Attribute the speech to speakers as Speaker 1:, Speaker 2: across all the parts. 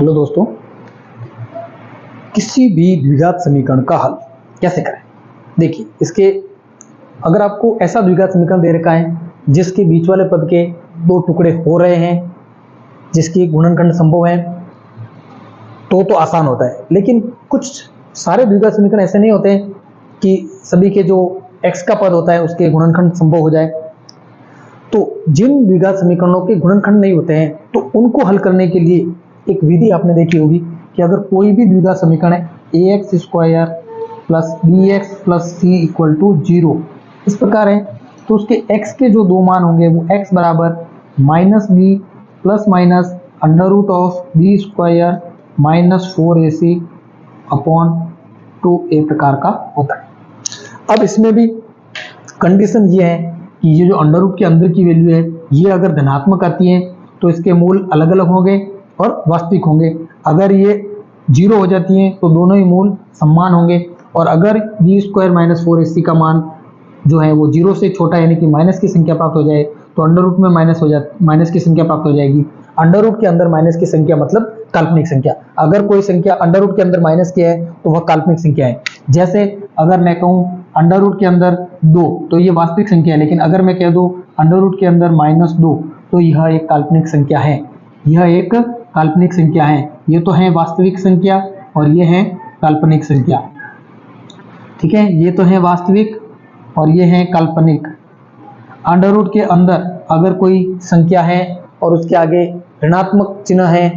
Speaker 1: Hello दोस्तों, किसी भी द्विघात समीकरण का हल कैसे करें। देखिए, इसके अगर आपको ऐसा द्विघात समीकरण दे रखा है जिसके बीच वाले पद के दो टुकड़े हो रहे हैं, जिसकी गुणनखंड संभव है, तो आसान होता है। लेकिन कुछ सारे द्विघात समीकरण ऐसे नहीं होते हैं कि सभी के जो x का पद होता है उसके गुणनखंड संभव हो जाए। तो जिन द्विघात समीकरणों के गुणनखंड नहीं होते हैं तो उनको हल करने के लिए एक विधि आपने देखी होगी कि अगर कोई भी द्विघात समीकरण है ax square plus bx plus c equal to 0 इस प्रकार है, तो उसके x के जो दो मान होंगे वो x बराबर minus B plus minus under root of B square minus 4ac upon 2a प्रकार का होता है। अब इसमें भी कंडीशन ये है कि ये जो अंडर रूट के अंदर की वैल्यू है ये अगर धनात्मक आती है तो इसके मूल अलग अलग होंगे और वास्तविक होंगे। अगर ये 0 हो जाती हैं तो दोनों ही मूल समान होंगे। और अगर बी स्क्वायर माइनस 4ac का मान जो है वो 0 से छोटा यानी कि माइनस की संख्या प्राप्त हो जाए तो अंडर रूट में माइनस की संख्या प्राप्त हो जाएगी। अंडर रूट के अंदर माइनस की संख्या मतलब काल्पनिक संख्या। अगर कोई संख्या अंडर रूट के अंदर माइनस की है तो वह काल्पनिक संख्या है। जैसे अगर मैं कहूँ अंडर रूट के अंदर 2 तो ये वास्तविक संख्या है, लेकिन अगर मैं कह दूँ अंडर रूट के अंदर -2 तो यह एक काल्पनिक संख्या है। यह एक काल्पनिक संख्या है। ये तो है वास्तविक संख्या और ये है काल्पनिक संख्या। ठीक है, ये तो है वास्तविक और ये है काल्पनिक। अंडर रूट के अंदर अगर कोई संख्या है और उसके आगे ऋणात्मक चिन्ह है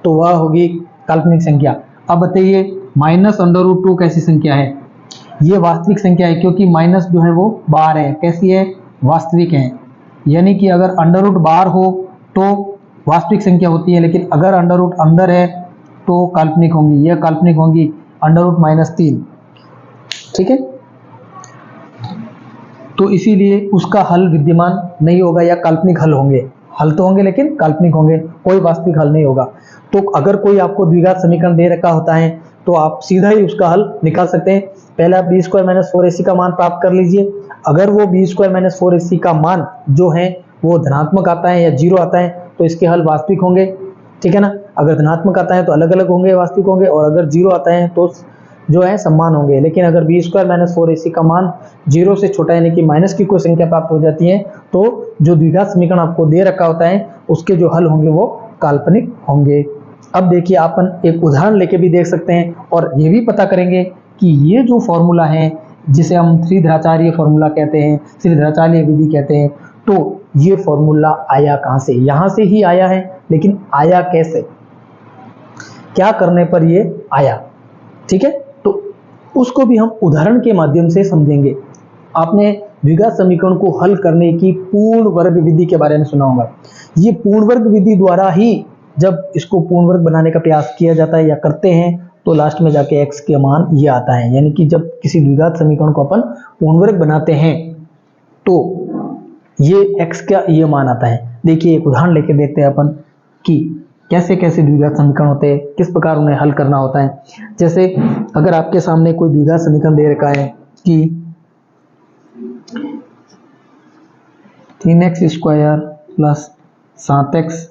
Speaker 1: तो वह होगी काल्पनिक संख्या। अब बताइए -√2 कैसी संख्या है? ये वास्तविक संख्या है क्योंकि माइनस जो है वो बाहर है। कैसी है? वास्तविक है। यानी कि अगर अंडर रूट बाहर हो तो वास्तविक संख्या होती है, लेकिन अगर अंडर रूट अंदर है तो काल्पनिक होंगी। यह काल्पनिक होंगी अंडर रूट -3। ठीक है, तो इसीलिए उसका हल विद्यमान नहीं होगा या काल्पनिक हल होंगे। हल तो होंगे लेकिन काल्पनिक होंगे, कोई वास्तविक हल नहीं होगा। तो अगर कोई आपको द्विघात समीकरण दे रखा होता है तो आप सीधा ही उसका हल निकाल सकते हैं। पहले आप बी स्क्वायर माइनस 4ac का मान प्राप्त कर लीजिए। अगर वो बी स्क्वायर माइनस 4ac का मान जो है वो धनात्मक आता है या 0 आता है तो इसके हल वास्तविक होंगे। ठीक है ना, अगर धनात्मक आता है तो अलग अलग होंगे, वास्तविक होंगे, और अगर 0 आता है तो जो है समान होंगे। लेकिन अगर बी स्क्वायर माइनस 4ac का मान 0 से छोटा यानी कि माइनस की कोई संख्या प्राप्त हो जाती है तो जो द्विघात समीकरण आपको दे रखा होता है उसके जो हल होंगे वो काल्पनिक होंगे। अब देखिए, अपन एक उदाहरण लेके भी देख सकते हैं और ये भी पता करेंगे कि ये जो फॉर्मूला है जिसे हम त्रिध्रुवाचार्य फॉर्मूला कहते हैं, त्रिध्रुवाचार्य विधि कहते हैं, तो ये फॉर्मूला आया कहाँ से? यहाँ से ही आया है, लेकिन आया कैसे, क्या करने पर ये आया? ठीक है, तो उसको भी हम उदाहरण के माध्यम से समझेंगे। आपने द्विघात समीकरण को हल करने की पूर्ण वर्ग विधि के बारे में सुना होगा। ये पूर्ण वर्ग विधि द्वारा ही जब इसको पूर्ण वर्ग बनाने का प्रयास किया जाता है या करते हैं तो लास्ट में जाके x के मान ये आता है। यानी कि जब किसी द्विघात समीकरण को अपन पूर्ण वर्ग बनाते हैं तो ये x का ये मान आता है। देखिए, एक उदाहरण लेके देखते हैं अपन कि कैसे कैसे द्विघात समीकरण होते हैं, किस प्रकार उन्हें हल करना होता है। जैसे अगर आपके सामने कोई द्विघात समीकरण दे रखा है कि 3x square plus 7x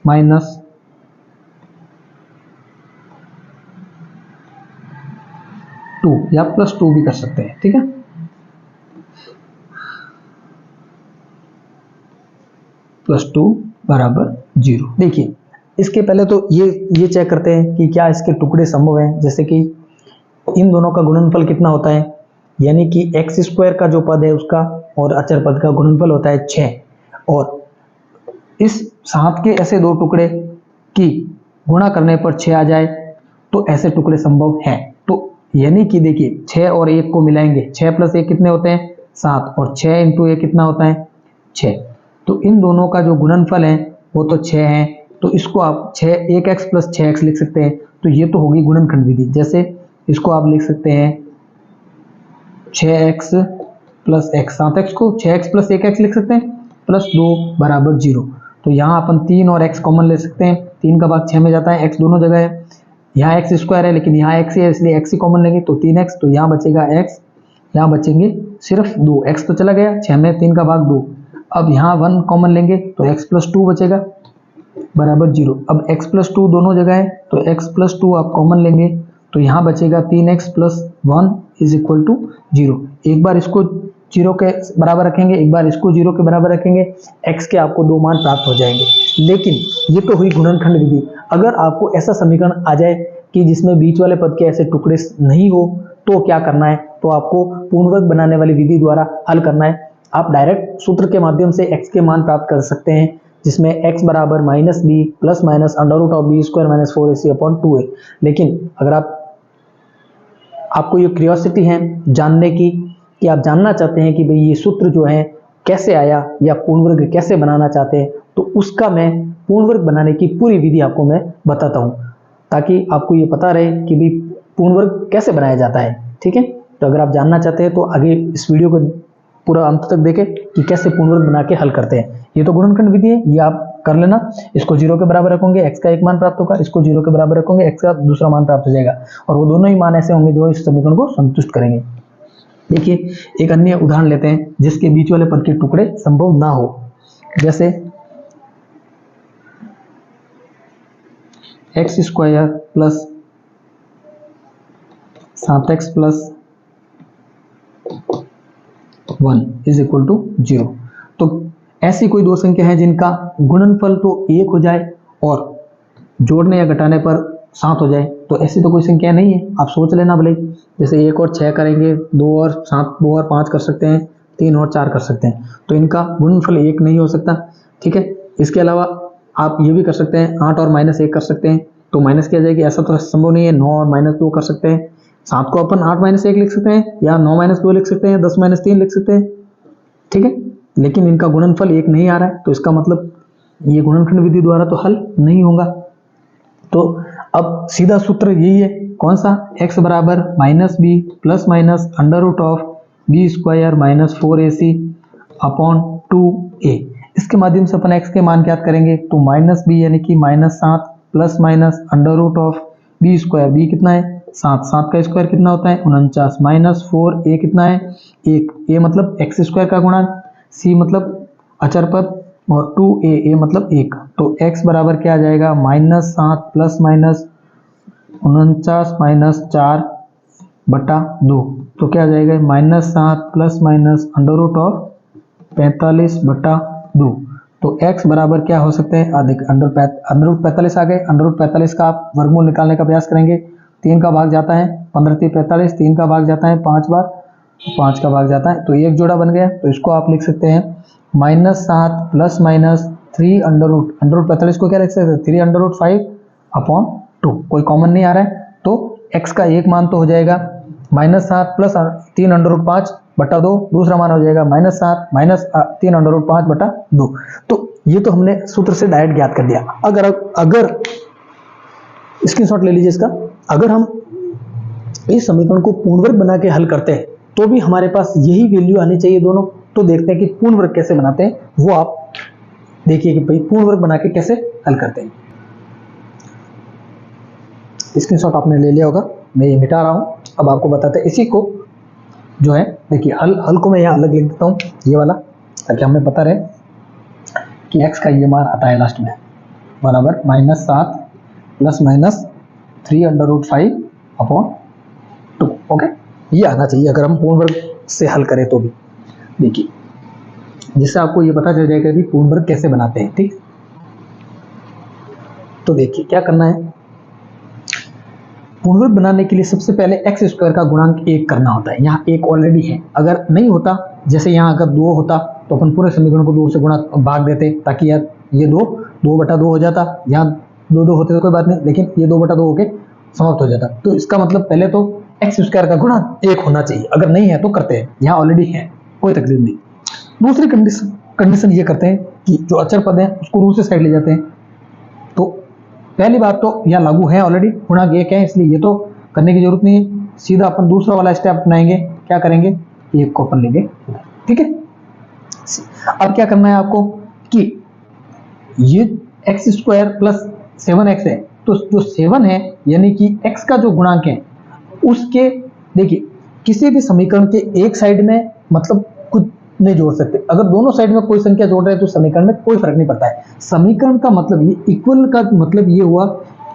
Speaker 1: minus 2 या +2 भी कर सकते हैं। ठीक है, +2 बराबर 0। देखिए, इसके पहले तो ये चेक करते हैं कि क्या इसके टुकड़े संभव हैं। जैसे कि इन दोनों का गुणनफल कितना होता है, यानी कि x स्क्वायर का जो पद है उसका और अचर पद का गुणनफल होता है 6, और इस 7 के ऐसे दो टुकड़े की गुणा करने पर 6 आ जाए तो ऐसे टुकड़े संभव हैं। तो यानी कि देखिए, 6 और 1 को मिलाएंगे, 6 + 1 कितने होते हैं? 7, और 6 × 1 कितना होता है? 6। तो इन दोनों का जो गुणनफल है वो तो 6 है, तो इसको आप 1x + 6x लिख सकते हैं। तो ये तो होगी गुणनखंड विधि। जैसे इसको आप लिख सकते हैं 6x + x, 7x को 6x + 1x लिख सकते हैं, +2 बराबर 0। तो यहाँ अपन 3 और x कॉमन ले सकते हैं। 3 का भाग 6 में जाता है, x दोनों जगह है। यहाँ x स्क्वायर है लेकिन यहाँ x है इसलिए x ही कॉमन लेंगे तो 3x। तो यहाँ बचेगा x, यहाँ बचेंगे सिर्फ 2, x तो चला गया 6 में, 3 का भाग 2। अब यहाँ 1 कॉमन लेंगे तो x + 2 बचेगा। बराबर 0। अब x प्लस 2 दोनों जगह है तो x प्लस 2 आप कॉमन लेंगे तो यहाँ बचेगा 3x plus 1 is equal to 0। एक बार इसको 0 के बराबर रखेंगे, एक बार इसको 0 के बराबर रखेंगे, x के आपको दो मान प्राप्त हो जाएंगे। लेकिन ये तो हुई गुणनखंड विधि। अगर आपको ऐसा समीकरण आ जाए कि जिसमें बीच वाले पद के ऐसे टुकड़े नहीं हो तो क्या करना है, तो आपको पूर्ण वर्ग बनाने वाली विधि द्वारा हल करना है। आप डायरेक्ट सूत्र के माध्यम से x के मान प्राप्त कर सकते हैं, जिसमें x बराबर minus B plus minus under root of B square minus 4ac upon 2a। लेकिन अगर आपको ये क्यूरियोसिटी है जानने की कि आप जानना चाहते हैं कि भाई ये सूत्र जो है कैसे आया या पूर्ण वर्ग कैसे बनाना चाहते हैं, तो उसका मैं पूर्ण वर्ग बनाने की पूरी विधि आपको मैं बताता हूँ, ताकि आपको ये पता रहे कि भाई पूर्ण वर्ग कैसे बनाया जाता है। ठीक है, तो अगर आप जानना चाहते हैं तो आगे इस वीडियो को पूरा अंत तक देखें कि कैसे पूर्ण वर्ग बना के हल करते हैं। ये तो गुणनखंड विधि है, ये आप कर लेना। इसको 0 के बराबर रखोगे, x का एक मान प्राप्त होगा, इसको 0 के बराबर रखोगे, x का दूसरा मान प्राप्त हो जाएगा, और वो दोनों ही मान ऐसे होंगे जो इस समीकरण को संतुष्ट करेंगे। देखिए एक अन्य उदाहरण लेते हैं जिसके बीच वाले पद के टुकड़े संभव ना हो। जैसे x square plus 7x plus 1 is equal to 0। तो ऐसी कोई दो संख्या है जिनका गुणनफल तो 1 हो जाए और जोड़ने या घटाने पर 7 हो जाए, तो ऐसी तो कोई संख्या नहीं है। आप सोच लेना भले, जैसे 1 और 6 करेंगे, 2 और 7, 2 और 5 कर सकते हैं, 3 और 4 कर सकते हैं, तो इनका गुणनफल 1 नहीं हो सकता। ठीक है, इसके अलावा आप ये भी कर सकते हैं, 8 और -1 कर सकते हैं, तो माइनस किया जाएगी, ऐसा तो संभव नहीं है। 9 और -2 कर सकते हैं, 7 को अपन 8 - 1 लिख सकते हैं, या 9 - 2 लिख सकते हैं, 10 - 3 लिख सकते हैं। ठीक है, लेकिन इनका गुणनफल 1 नहीं आ रहा है, तो इसका मतलब ये गुणनखंड विधि द्वारा तो हल नहीं होगा। तो अब सीधा सूत्र यही है, कौन सा, x बराबर -b plus minus under root of B square minus 4ac upon 2a। इसके माध्यम से अपन x के मान ज्ञात करेंगे, तो -b यानी कि -7 plus minus under root of B square, B कितना है 7, 7 का स्क्वायर कितना होता है 49, माइनस 4a कितना है 1, a मतलब x स्क्वायर का गुणा, c मतलब अचर पद, और 2a मतलब 1। तो x बराबर क्या आ जाएगा, -7 प्लस माइनस 49 माइनस 4 बटा 2, तो क्या आ जाएगा -7 plus minus under root of 45 बटा 2। तो x बराबर क्या हो सकता है, अधिक अंडर रूट 45 आ गए। अंडर रूट 45 का आप वर्गमूल निकालने का प्रयास करेंगे, 3 का भाग जाता है 15 × 45, 3 का भाग जाता है 5 बार, 5 का भाग जाता है, तो एक जोड़ा बन गया। तो इसको आप लिख सकते हैं -7 प्लस माइनस 3 अंडर रूट 45 को क्या लिख सकते हैं 3 अंडर रूट 5 अपॉन 2। कोई कॉमन नहीं आ रहा है, तो x का एक मान तो हो जाएगा -7 प्लस 3 अंडर रूट 5 बटा 2, दूसरा मान हो जाएगा -7 माइनस 3 अंडर रूट 5 बटा 2। तो ये तो हमने सूत्र से डायरेक्ट ज्ञात कर दिया। अगर स्क्रीनशॉट ले लीजिए इसका, अगर हम इस समीकरण को पूर्ण वर्ग बना के हल करते हैं तो भी हमारे पास यही वैल्यू आनी चाहिए दोनों। तो देखते हैं कि पूर्ण वर्ग कैसे बनाते हैं, वो आप देखिए कि भाई पूर्ण वर्ग बना के कैसे हल करते हैं। स्क्रीनशॉट आपने ले लिया होगा, मैं ये मिटा रहा हूं। अब आपको बताते हैं इसी को जो है, देखिए हल को मैं यहाँ अलग लिख देता हूँ, ये वाला, ताकि हमें पता रहे कि x का ये मान आता है लास्ट में बराबर -7 plus minus 3 under root 5 upon 2। Okay, ये आना चाहिए अगर हम पूर्ण वर्ग से हल करें तो भी। देखिए, जिससे आपको ये पता चल जाएगा कि पूर्ण वर्ग कैसे बनाते हैं। ठीक, तो देखिए क्या करना है, पूर्ण वर्ग बनाने के लिए सबसे पहले x स्क्वायर का गुणांक 1 करना होता है। यहाँ 1 ऑलरेडी है, अगर नहीं होता, जैसे यहाँ अगर 2 होता तो अपन पूरे समीकरण को 2 से गुणा भाग देते, ताकि यार ये 2 बटा 2 हो जाता। यहाँ 2 होते तो कोई बात नहीं, लेकिन ये 2 बटा 2 होके समाप्त हो जाता। तो इसका मतलब पहले तो x स्क्वायर का गुणांक 1 होना चाहिए, अगर नहीं है तो करते हैं, यहाँ ऑलरेडी है, कोई तकलीफ नहीं। दूसरी कंडीशन ये करते हैं कि जो अचर पद है उसको रूट से साइड ले जाते हैं। तो पहली बात तो यहाँ लागू है ऑलरेडी, गुणांक 1 है, इसलिए ये तो करने की जरूरत नहीं है। सीधा अपन दूसरा वाला स्टेप अपनाएंगे, क्या करेंगे, 1 को अपन लेंगे। ठीक है, अब क्या करना है आपको कि ये x स्क्वायर प्लस 7x है, तो जो 7 है यानी कि x का जो गुणांक है उसके, देखिए किसी भी समीकरण के एक साइड में मतलब कुछ नहीं जोड़ सकते। अगर दोनों साइड में कोई संख्या जोड़ रहे हैं तो समीकरण में कोई फर्क नहीं पड़ता है। समीकरण का मतलब ये, इक्वल का मतलब ये हुआ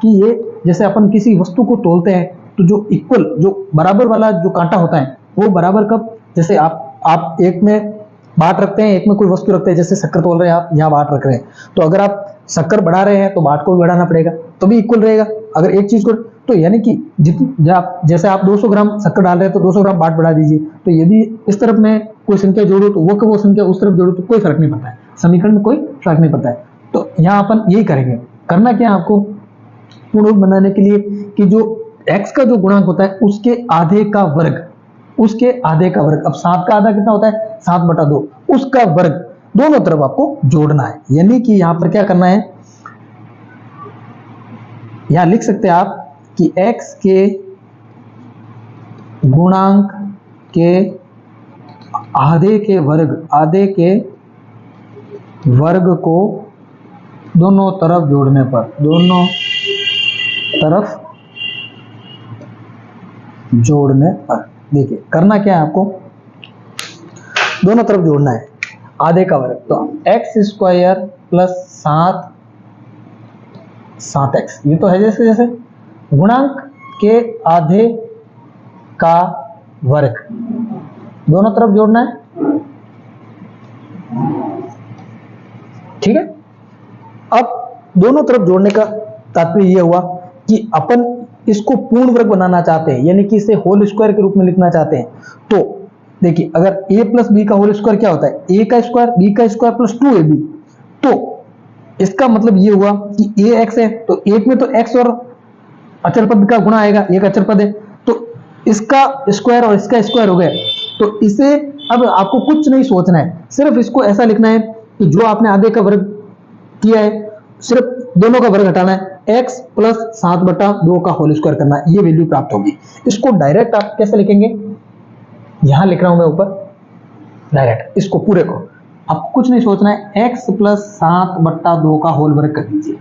Speaker 1: कि ये जैसे अपन किसी वस्तु को तोलते हैं तो जो इक्वल, जो बराबर वाला जो कांटा होता है वो बराबर कब, जैसे आप एक में बाट रखते हैं, एक में कोई वस्तु रखते हैं, जैसे शक्कर तोल रहे हैं आप, यहाँ बाट रख रहे हैं, तो अगर आप शक्कर बढ़ा रहे हैं तो बाट को भी बढ़ाना पड़ेगा, तो भी इक्वल रहेगा। अगर एक चीज को, तो यानी कि जैसे आप 200 ग्राम शक्कर डाल रहे हैं तो 200 ग्राम बाट बढ़ा दीजिए, तो यदि इस तरफ में कोई संख्या जोड़ो तो वो संख्या उस तरफ जोड़ो तो कोई फर्क नहीं पड़ता है, समीकरण में कोई फर्क नहीं पड़ता है। तो यहाँ अपन यही करेंगे। करना क्या है आपको, पूर्ण वर्ग बनाने के लिए कि जो x का जो गुणांक होता है उसके आधे का वर्ग, उसके आधे का वर्ग, अब 7 का आधा कितना होता है 7/2, उसका वर्ग दोनों तरफ आपको जोड़ना है। यानी कि यहां पर क्या करना है, यहां लिख सकते हैं आप कि x के गुणांक के आधे के वर्ग को दोनों तरफ जोड़ने पर, दोनों तरफ जोड़ने पर, देखिए करना क्या है आपको, दोनों तरफ जोड़ना है आधे का वर्ग, तो x² + 7x, ये तो है जैसे गुणांक के आधे का वर्ग दोनों तरफ जोड़ना है, ठीक है। अब दोनों तरफ जोड़ने का तात्पर्य यह हुआ कि अपन इसको पूर्ण वर्ग बनाना चाहते हैं, यानी कि इसे होल स्क्वायर के रूप में लिखना चाहते हैं। तो देखिए अगर a + b का होल स्क्वायर क्या होता है, a का स्क्वायर b का स्क्वायर + 2ab, तो इसका मतलब ये हुआ कि ax है तो एक में तो x और अचर पद का गुणा आएगा, एक अचर पद है तो इसका स्क्वायर और इसका स्क्वायर हो गया। तो इसे अब आपको कुछ नहीं सोचना है, सिर्फ इसको ऐसा लिखना है कि जो आपने आधे का वर्ग किया है सिर्फ दोनों का वर्ग हटाना है, x + 7/2 का होल स्क्वायर करना है, ये वैल्यू प्राप्त होगी। इसको डायरेक्ट आप कैसे लिखेंगे, यहां लिख रहा हूं मैं ऊपर डायरेक्ट, इसको पूरे को आपको कुछ नहीं सोचना है, x + 7/2 का होल वर्ग कर दीजिए।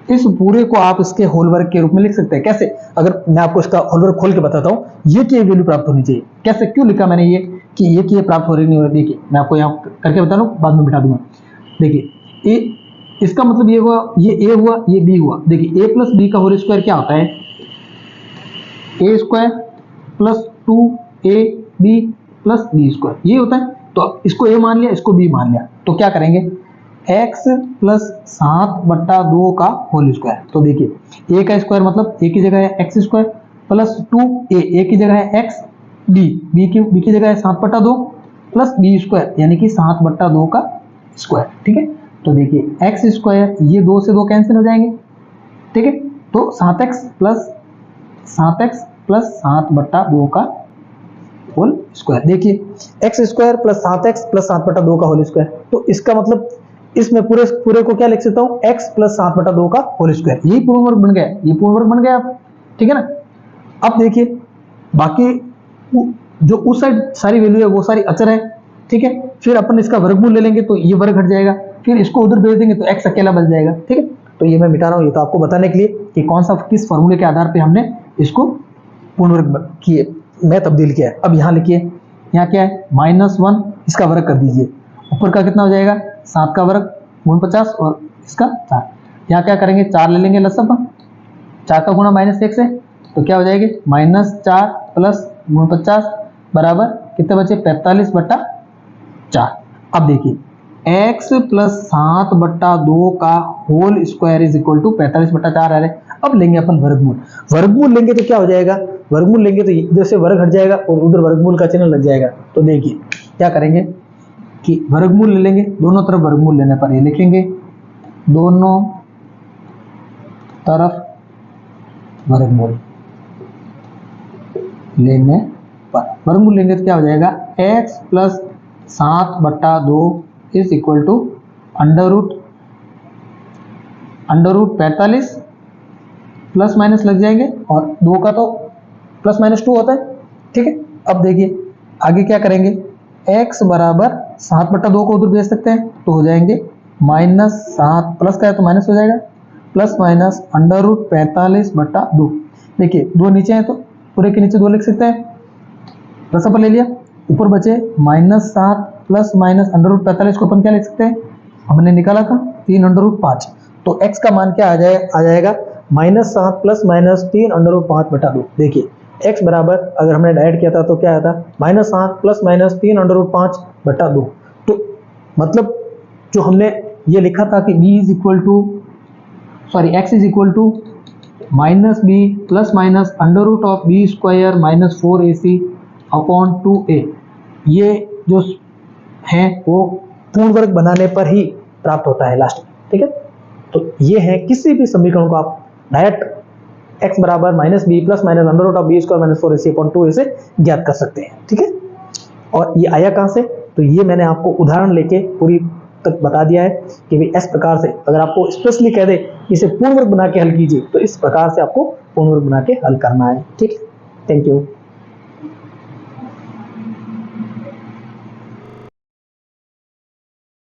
Speaker 1: इस पूरे को आप इसके होल वर्ग के रूप में लिख सकते हैं। कैसे, अगर मैं आपको इसका होल वर्ग खोल के बताता हूं, ये की वैल्यू प्राप्त होनी चाहिए। कैसे, क्यों लिखा मैंने ये कि ये की प्राप्त हो रही नहीं हो रही, देखिए मैं आपको यहाँ करके बता दूं, बाद में बिठा दूंगा। देखिए इसका मतलब ये हुआ, ये a हुआ, ये b हुआ। देखिए a + b का होल स्क्वायर क्या होता है, a² + 2ab + b², ये होता है। तो इसको a मान लिया, इसको b मान लिया, तो क्या करेंगे, x + 7/2 का होल स्क्वायर। तो देखिए a का स्क्वायर मतलब a की जगह है x² + 2a की जगह है x, b की जगह है 7/2 + b² यानी कि 7/2 का स्क्वायर, ठीक है। तो देखिए x², ये 2 से 2 कैंसिल हो जाएंगे, ठीक है। तो 7x + 7/2 का होल स्क्वायर। देखिए x² + 7x + 7/2 का होल स्क्वायर, तो इसका मतलब इसमें पूरे को क्या लिख सकता हूं, x + 7/2 का होल स्क्वायर, यही पूर्ण वर्ग बन गया, ये पूर्ण वर्ग बन गया आप, ठीक है ना। अब देखिए बाकी जो उस साइड सारी वैल्यू है वो सारी अचर है, ठीक है। फिर अपन इसका वर्गमूल ले लेंगे तो ये वर्ग हट जाएगा, फिर इसको उधर भेज देंगे तो x अकेला बच जाएगा, ठीक है। तो ये मैं मिटा रहा हूं, ये तो आपको बताने के लिए कि कौन सा किस फॉर्मूले के आधार पे हमने इसको पूर्ण वर्ग किए में तब्दील किया है। अब यहाँ लिखिए, यहाँ क्या है -1, इसका वर्ग कर दीजिए, ऊपर का कितना हो जाएगा 7 का वर्ग गुण 50 और इसका 4, यहाँ क्या करेंगे 4 ले लेंगे लसब, 4 का गुणा -1 से, तो क्या हो जाएगी -4 + गुण 50 बराबर कितने बचे 45/4। अब देखिए x + 7/2 का होल स्क्वायर = 45/4 आ रहा है। अब लेंगे अपन वर्गमूल लेंगे तो क्या हो जाएगा, वर्गमूल लेंगे तो इधर से वर्ग हट जाएगा और उधर वर्गमूल का चिन्ह लग जाएगा। तो देखिए क्या करेंगे कि वर्गमूल ले लेंगे, दोनों तरफ वर्गमूल लेने पर ये लिखेंगे, दोनों तरफ वर्गमूल लेने पर, वर्गमूल लेंगे तो क्या हो जाएगा x + 7/2 = √45 प्लस माइनस लग जाएंगे और 2 का तो +-2 होता है, ठीक है। अब देखिए आगे क्या करेंगे, x बराबर 7/2 को उधर भेज सकते हैं तो हो जाएंगे -7, प्लस का है तो माइनस हो जाएगा, ±√45/2। देखिए 2 नीचे है तो पूरे के नीचे 2 लिख सकते हैं, रसम पर ले लिया, ऊपर बचे -7 प्लस माइनस अंडर रूट 45 को अपन क्या लिख सकते हैं, हमने निकाला था 3 अंडर रूट 5, तो x का मान क्या आ जाएगा -7 प्लस माइनस 3 अंडर रूट 5 बटा 2। देखिए x बराबर अगर हमने डायरेक्ट किया था तो क्या आया था -7 प्लस माइनस 3 अंडर रूट 5 बटा 2। तो मतलब जो हमने ये लिखा था कि x is equal to minus B plus minus under root of B square minus 4ac upon 2a, ये जो है वो पूर्ण वर्ग बनाने पर ही प्राप्त होता है लास्ट में, ठीक है। तो ये है किसी भी समीकरण को आप डायरेक्ट x बराबर minus B plus minus under root of B square minus 4ac upon 2a से ज्ञात कर सकते हैं, ठीक है। और ये आया कहाँ से, तो ये मैंने आपको उदाहरण लेके पूरी तक बता दिया है कि भाई इस प्रकार से अगर आपको स्पेशली कह दे इसे पूर्ण वर्ग बना के हल कीजिए, तो इस प्रकार से आपको पूर्ण वर्ग बना के हल करना है, ठीक है। Thank you.